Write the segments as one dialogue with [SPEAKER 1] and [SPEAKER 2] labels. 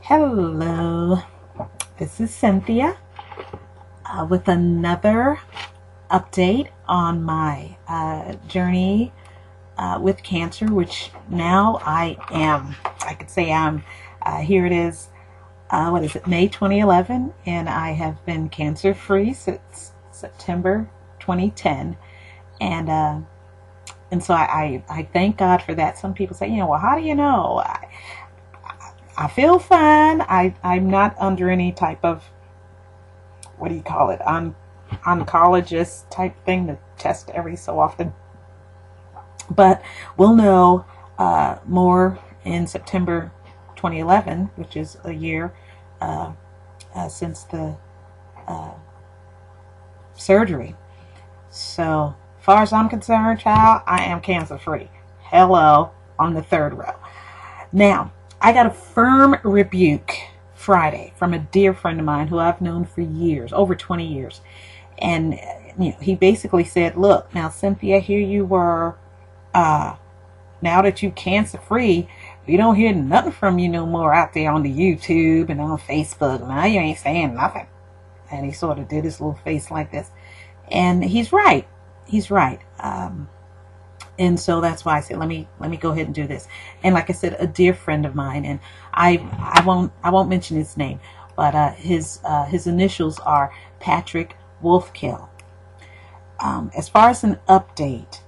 [SPEAKER 1] Hello, this is Cynthia with another update on my journey with cancer, which now I could say here it is, what is it, May 2011, and I have been cancer free since September 2010, and so I thank God for that. Some people say, well, how do you know? I feel fine. I'm not under any type of, what do you call it, oncologist type thing to test every so often. But we'll know more in September 2011, which is a year since the surgery. So, as far as I'm concerned, child, I am cancer free. Hello, on the third row. Now, I got a firm rebuke Friday from a dear friend of mine who I've known for years, over 20 years. And he basically said, look, now Cynthia, here you were, now that you cancer free, we don't hear nothing from you no more out there on the YouTube and on Facebook. Now you ain't saying nothing. And he sort of did his little face like this. And he's right. He's right. And so that's why I said, let me go ahead and do this. And like I said, a dear friend of mine, and I won't mention his name, but his initials are Patrick Wolfkill. As far as an update,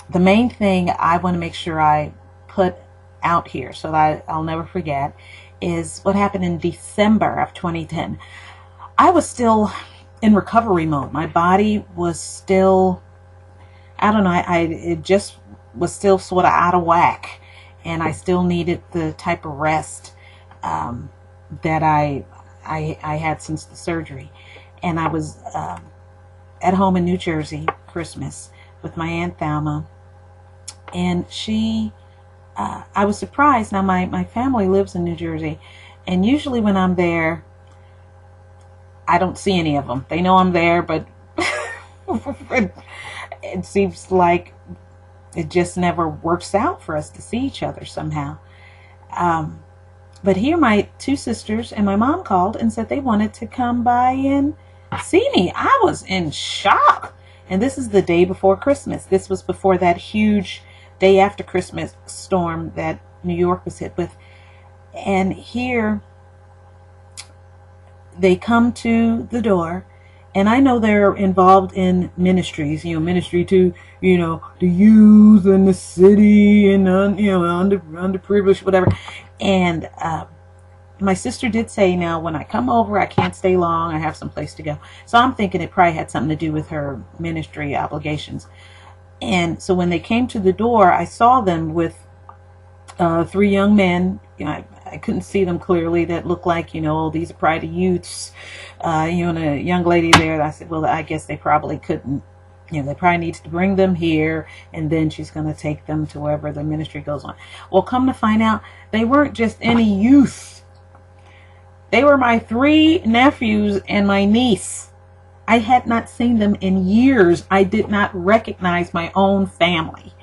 [SPEAKER 1] the main thing I want to make sure I put out here so that I'll never forget is what happened in December of 2010. I was still in recovery mode. My body was still, I don't know, it just was still sort of out of whack, and I still needed the type of rest that I had since the surgery. And I was at home in New Jersey, Christmas, with my Aunt Thelma, and I was surprised. Now my family lives in New Jersey, and usually when I'm there, I don't see any of them. They know I'm there, but it seems like it just never works out for us to see each other somehow. But here my two sisters and my mom called and said they wanted to come by and see me. I was in shock. And this is the day before Christmas. This was before that huge day after Christmas storm that New York was hit with. And here they come to the door. And I know they're involved in ministries, ministry to, the youth and the city and, underprivileged, whatever. And my sister did say, now, when I come over, I can't stay long. I have some place to go. So I'm thinking it probably had something to do with her ministry obligations. And so when they came to the door, I saw them with three young men. I couldn't see them clearly, that looked like, these are probably the youths, and a young lady there. I said, well, I guess they probably couldn't, they probably need to bring them here, and then she's going to take them to wherever the ministry goes on. Well, come to find out, they weren't just any youth. They were my three nephews and my niece. I had not seen them in years. I did not recognize my own family.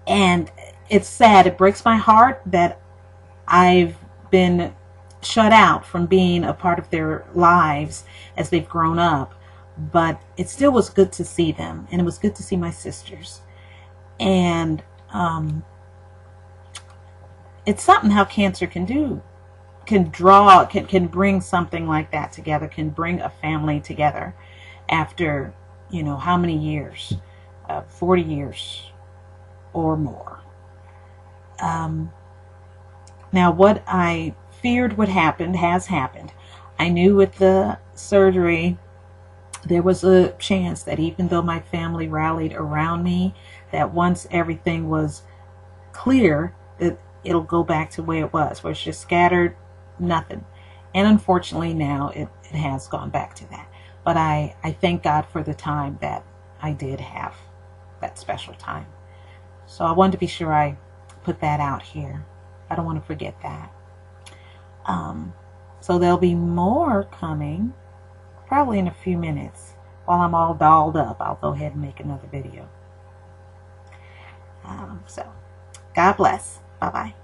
[SPEAKER 1] And it's sad. It breaks my heart that I've been shut out from being a part of their lives as they've grown up. But it still was good to see them. And it was good to see my sisters. And it's something how cancer can do. Can bring something like that together. Can bring a family together after, how many years? 40 years or more. Now, what I feared would happen has happened. I knew with the surgery, there was a chance that even though my family rallied around me, that once everything was clear, that it'll go back to where it was, where it's just scattered, nothing. And unfortunately now it has gone back to that. But I thank God for the time that I did have, that special time. So I wanted to be sure I put that out here. I don't want to forget that. So there'll be more coming probably in a few minutes. While I'm all dolled up, I'll go ahead and make another video. So God bless. Bye-bye.